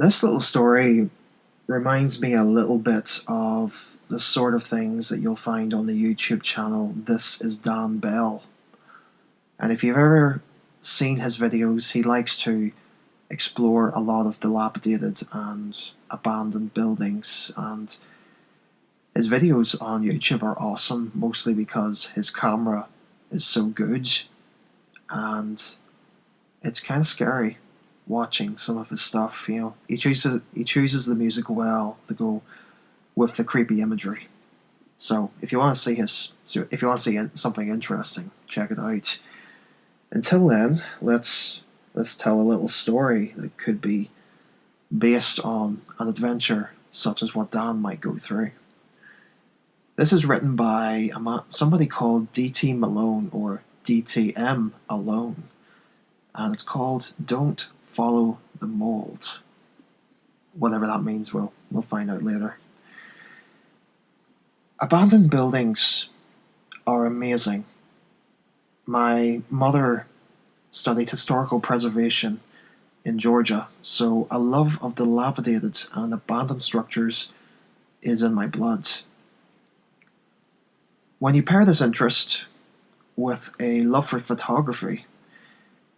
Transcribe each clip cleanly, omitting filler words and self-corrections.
This little story reminds me a little bit of the sort of things that you'll find on the YouTube channel This is Dan Bell. And if you've ever seen his videos, he likes to explore a lot of dilapidated and abandoned buildings, and his videos on YouTube are awesome, mostly because his camera is so good, and it's kind of scary watching some of his stuff. He chooses the music well to go with the creepy imagery. So if you want to see something interesting, check it out. Until then, let's tell a little story that could be based on an adventure such as what Dan might go through. This is written by somebody called DT Malone, or DTM Alone, and it's called Don't Follow the Mold. Whatever that means, we'll find out later. Abandoned buildings are amazing. My mother studied historical preservation in Georgia, so a love of dilapidated and abandoned structures is in my blood. When you pair this interest with a love for photography,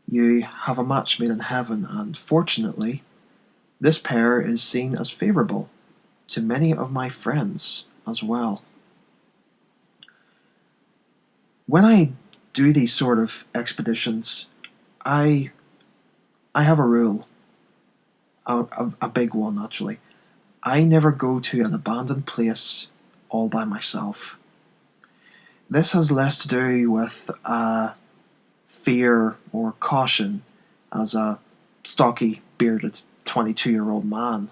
you have a match made in heaven, and fortunately, this pair is seen as favourable to many of my friends as well. When I do these sort of expeditions, I have a rule, a big one actually. I never go to an abandoned place all by myself. This has less to do with fear or caution as a stocky, bearded 22-year-old man.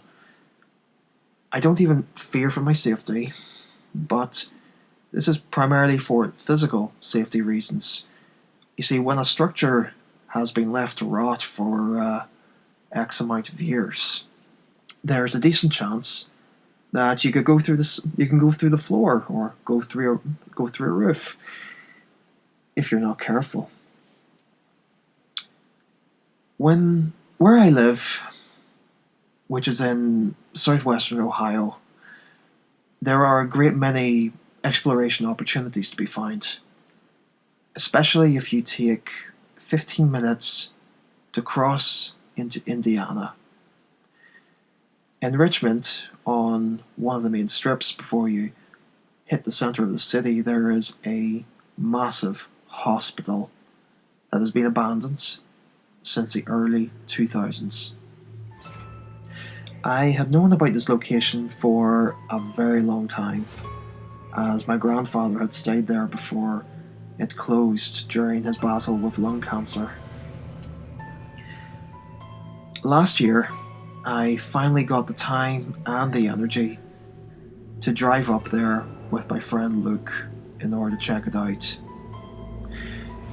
I don't even fear for my safety, but this is primarily for physical safety reasons. You see, when a structure has been left to rot for X amount of years, there's a decent chance that you could go through this. You can go through the floor or go through a roof if you're not careful. Where I live, which is in southwestern Ohio, there are a great many exploration opportunities to be found, especially if you take 15 minutes to cross into Indiana. In Richmond, on one of the main strips before you hit the center of the city, there is a massive hospital that has been abandoned since the early 2000s. I had known about this location for a very long time, as my grandfather had stayed there before it closed during his battle with lung cancer. Last year, I finally got the time and the energy to drive up there with my friend Luke in order to check it out.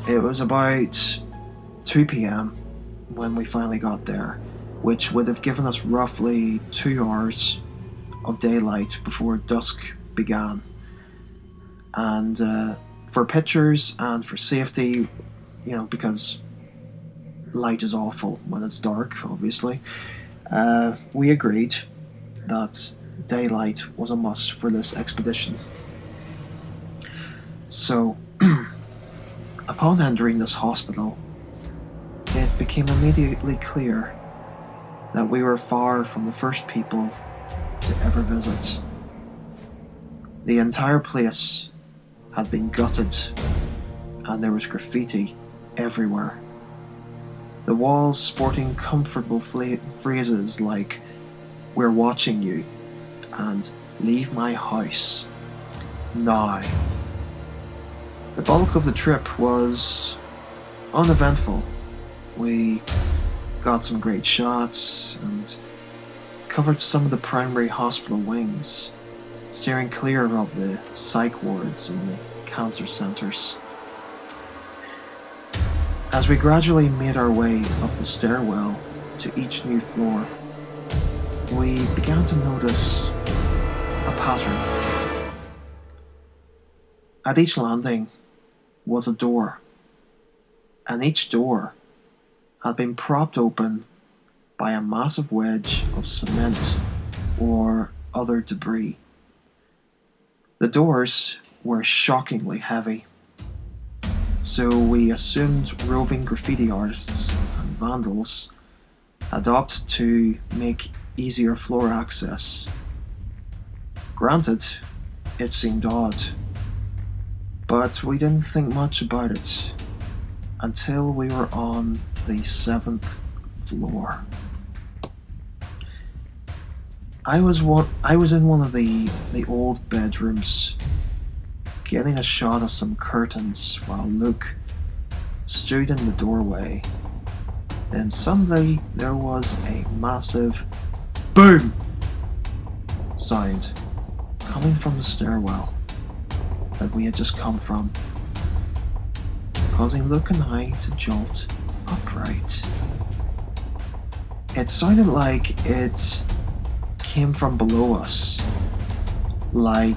It was about 2 p.m. when we finally got there, which would have given us roughly 2 hours of daylight before dusk began. And for pictures and for safety, because light is awful when it's dark, obviously, we agreed that daylight was a must for this expedition. So, upon entering this hospital, it became immediately clear that we were far from the first people to ever visit. The entire place had been gutted, and there was graffiti everywhere. The walls sporting comfortable phrases like, "We're watching you," and "Leave my house now." The bulk of the trip was uneventful. We got some great shots and covered some of the primary hospital wings, steering clear of the psych wards and the cancer centres. As we gradually made our way up the stairwell to each new floor, we began to notice a pattern. At each landing was a door, and each door had been propped open by a massive wedge of cement or other debris. The doors were shockingly heavy, so we assumed roving graffiti artists and vandals had opted to make easier floor access. Granted, it seemed odd, but we didn't think much about it until we were on the 7th floor. I was in one of the old bedrooms, getting a shot of some curtains while Luke stood in the doorway. Then suddenly there was a massive boom sound coming from the stairwell that we had just come from, causing Luke and I to jolt upright. It sounded like it came from below us, like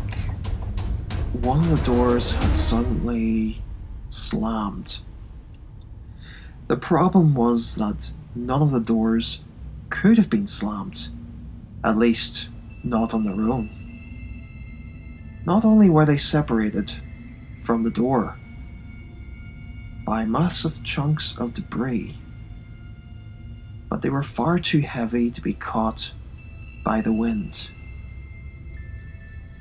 one of the doors had suddenly slammed. The problem was that none of the doors could have been slammed, at least not on their own. Not only were they separated from the door by massive chunks of debris, but they were far too heavy to be caught by the wind.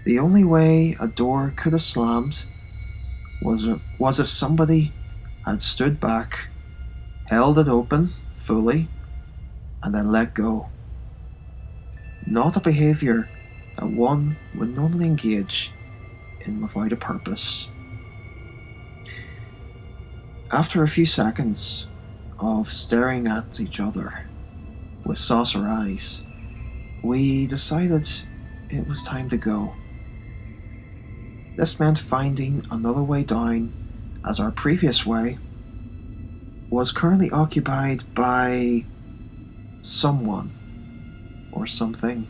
The only way a door could have slammed was if somebody had stood back, held it open fully, and then let go. Not a behaviour that one would normally engage in without a purpose. After a few seconds of staring at each other with saucer eyes, we decided it was time to go. This meant finding another way down, as our previous way was currently occupied by someone or something.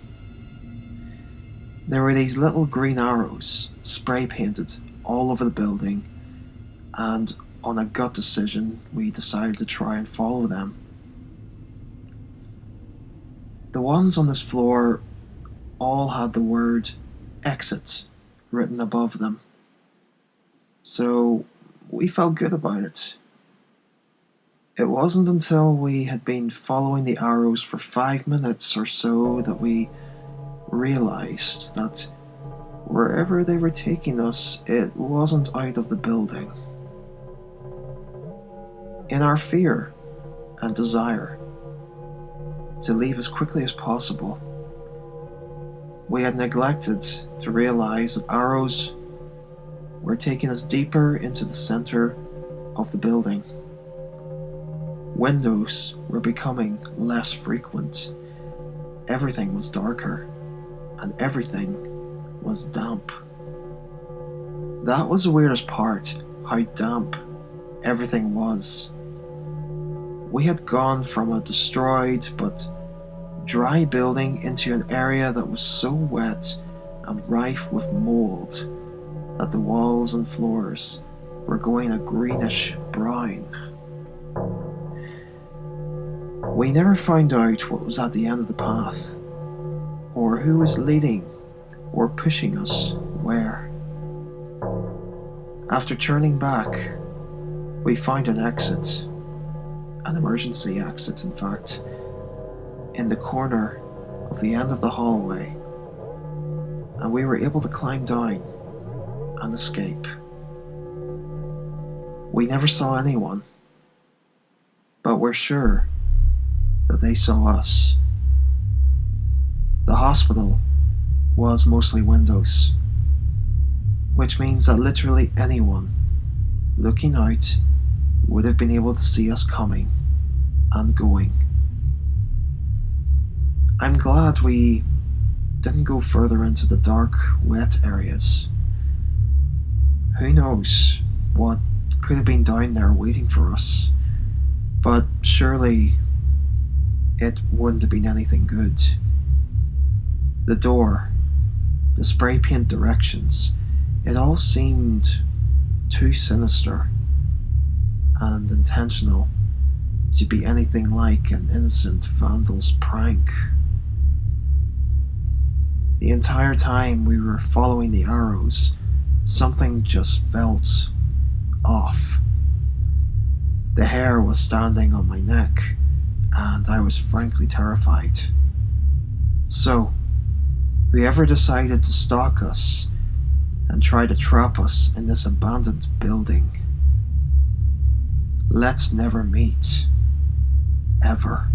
There were these little green arrows spray painted all over the building, and on a gut decision we decided to try and follow them. The ones on this floor all had the word exit written above them, so we felt good about it. It wasn't until we had been following the arrows for 5 minutes or so that we realized that wherever they were taking us, it wasn't out of the building. In our fear and desire to leave as quickly as possible, we had neglected to realize that arrows were taking us deeper into the center of the building. Windows were becoming less frequent. Everything was darker, and everything was damp. That was the weirdest part, how damp everything was. We had gone from a destroyed but dry building into an area that was so wet and rife with mold that the walls and floors were going a greenish brown. We never found out what was at the end of the path, or who was leading or pushing us where. After turning back, we found an exit, an emergency exit in fact, in the corner of the end of the hallway, and we were able to climb down and escape. We never saw anyone, but we're sure that they saw us. The hospital was mostly windows, which means that literally anyone looking out would have been able to see us coming and going. I'm glad we didn't go further into the dark, wet areas. Who knows what could have been down there waiting for us, but surely it wouldn't have been anything good. The door, the spray paint directions, it all seemed too sinister and intentional to be anything like an innocent vandal's prank. The entire time we were following the arrows, something just felt off. The hair was standing on my neck, and I was frankly terrified. So, whoever decided to stalk us and try to trap us in this abandoned building, let's never meet. Ever.